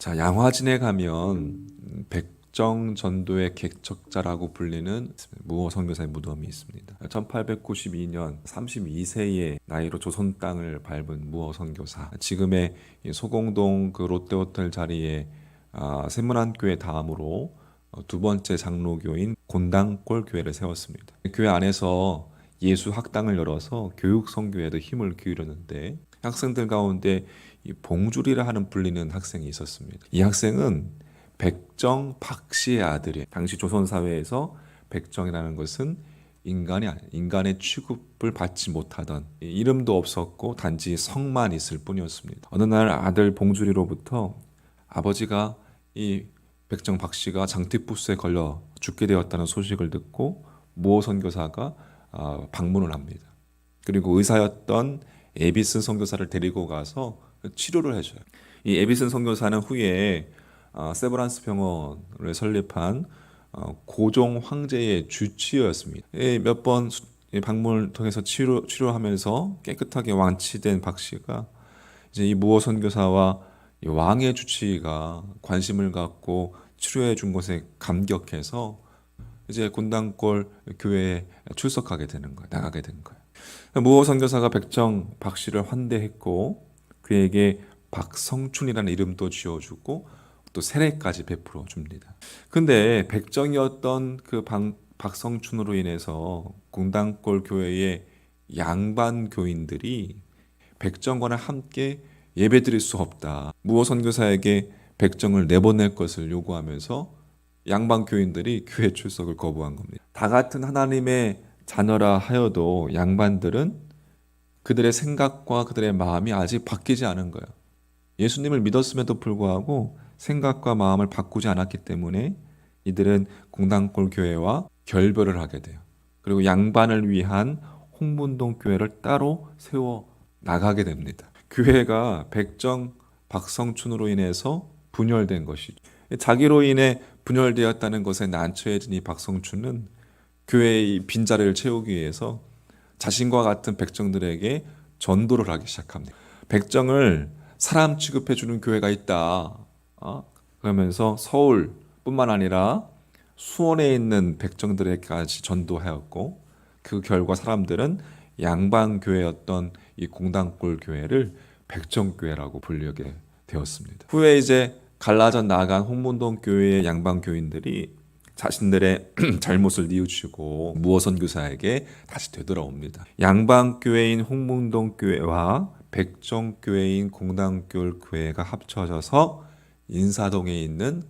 자, 양화진에 가면 백정 전도의 개척자라고 불리는 무어 선교사의 무덤이 있습니다. 1892년 32세의 나이로 조선 땅을 밟은 무어 선교사. 지금의 소공동 그 롯데호텔 자리에 세문안교회 다음으로 두 번째 장로교인 곤당골 교회를 세웠습니다. 교회 안에서 예수 학당을 열어서 교육 선교에도 힘을 기울였는데 학생들 가운데 이 봉주리라 하는 불리는 학생이 있었습니다. 이 학생은 백정 박씨의 아들이에요. 당시 조선 사회에서 백정이라는 것은 인간의 취급을 받지 못하던, 이름도 없었고 단지 성만 있을 뿐이었습니다. 어느 날 아들 봉주리로부터 아버지가 이 백정 박씨가 장티푸스에 걸려 죽게 되었다는 소식을 듣고 무어 선교사가 방문을 합니다. 그리고 의사였던 에비슨 선교사를 데리고 가서 치료를 해줘요. 이 에비슨 선교사는 후에 세브란스 병원을 설립한 고종 황제의 주치의였습니다. 몇 번 방문을 통해서 치료하면서 깨끗하게 완치된 박 씨가 이제 이 무어 선교사와 이 왕의 주치의가 관심을 갖고 치료해 준 것에 감격해서 이제 곤당골 교회에 출석하게 되는 거예요. 나가게 된 거예요. 무어 선교사가 백정 박 씨를 환대했고 그에게 박성춘이라는 이름도 지어주고 또 세례까지 베풀어 줍니다. 근데 백정이었던 그 박성춘으로 인해서 곤당골 교회의 양반 교인들이 백정과는 함께 예배드릴 수 없다. 무어 선교사에게 백정을 내보낼 것을 요구하면서 양반 교인들이 교회 출석을 거부한 겁니다. 다 같은 하나님의 자녀라 하여도 양반들은 그들의 생각과 그들의 마음이 아직 바뀌지 않은 거예요. 예수님을 믿었음에도 불구하고 생각과 마음을 바꾸지 않았기 때문에 이들은 곤당골 교회와 결별을 하게 돼요. 그리고 양반을 위한 홍문동 교회를 따로 세워 나가게 됩니다. 교회가 백정 박성춘으로 인해서 분열된 것이죠. 자기로 인해 분열되었다는 것에 난처해진 이 박성춘은 교회의 빈자리를 채우기 위해서 자신과 같은 백정들에게 전도를 하기 시작합니다. 백정을 사람 취급해주는 교회가 있다. 그러면서 서울뿐만 아니라 수원에 있는 백정들에게까지 전도하였고 그 결과 사람들은 양반교회였던 이 곤당골 교회를 백정교회라고 불리게 되었습니다. 후에 이제 갈라져 나간 홍문동 교회의 양반 교인들이 자신들의 잘못을 뉘우치고 무어 선교사에게 다시 되돌아옵니다. 양반 교회인 홍문동 교회와 백정 교회인 곤당골 교회가 합쳐져서 인사동에 있는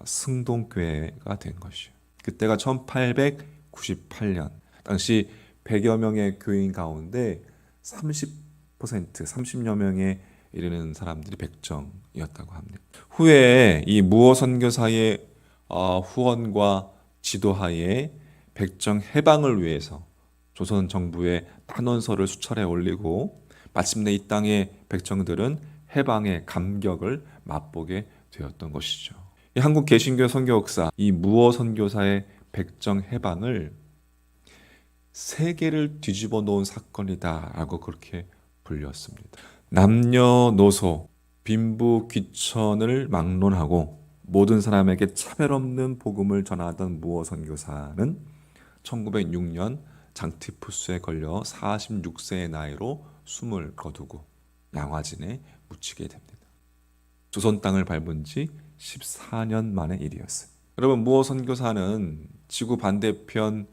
승동 교회가 된 것이요. 그때가 1898년. 당시 100여 명의 교인 가운데 30여 명에 이르는 사람들이 백정이었다고 합니다. 후에 이 무어 선교사의 후원과 지도하에 백정 해방을 위해서 조선 정부에 탄원서를 수차례 올리고 마침내 이 땅의 백정들은 해방의 감격을 맛보게 되었던 것이죠. 이 한국 개신교 선교 역사, 이 무어 선교사의 백정 해방을 세계를 뒤집어 놓은 사건이다라고 그렇게 불렸습니다. 남녀노소, 빈부 귀천을 막론하고 모든 사람에게 차별 없는 복음을 전하던 무어 선교사는 1906년 장티푸스에 걸려 46세의 나이로 숨을 거두고 양화진에 묻히게 됩니다. 조선 땅을 밟은 지 14년 만의 일이었어요. 여러분, 무어 선교사는 지구 반대편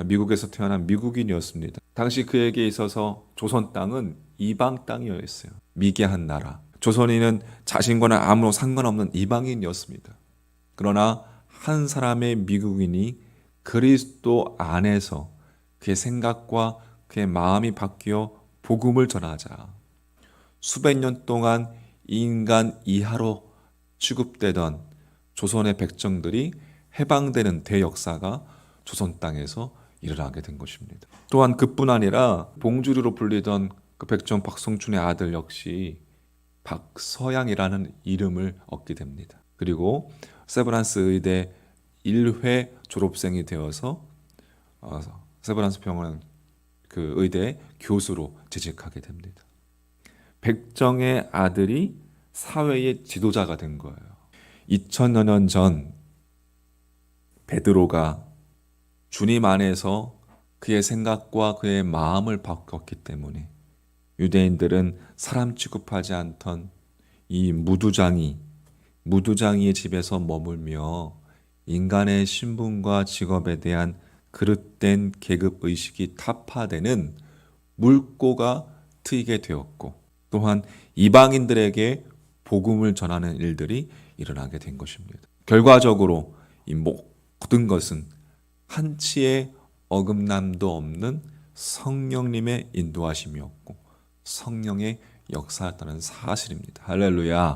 미국에서 태어난 미국인이었습니다. 당시 그에게 있어서 조선 땅은 이방 땅이었어요. 미개한 나라. 조선인은 자신과는 아무런 상관없는 이방인이었습니다. 그러나 한 사람의 미국인이 그리스도 안에서 그의 생각과 그의 마음이 바뀌어 복음을 전하자 수백 년 동안 인간 이하로 취급되던 조선의 백정들이 해방되는 대역사가 조선 땅에서 일어나게 된 것입니다. 또한 그뿐 아니라 봉주리로 불리던 그 백정 박성춘의 아들 역시 박서양이라는 이름을 얻게 됩니다. 그리고 세브란스 의대 1회 졸업생이 되어서 세브란스 병원 그 의대 교수로 재직하게 됩니다. 백정의 아들이 사회의 지도자가 된 거예요. 2000여 년 전 베드로가 주님 안에서 그의 생각과 그의 마음을 바꿨기 때문에 유대인들은 사람 취급하지 않던 이 무두장이의 집에서 머물며 인간의 신분과 직업에 대한 그릇된 계급 의식이 타파되는 물꼬가 트이게 되었고, 또한 이방인들에게 복음을 전하는 일들이 일어나게 된 것입니다. 결과적으로 이 모든 것은 한치의 어긋남도 없는 성령님의 인도하심이었고 성령의 역사였다는 사실입니다. 할렐루야.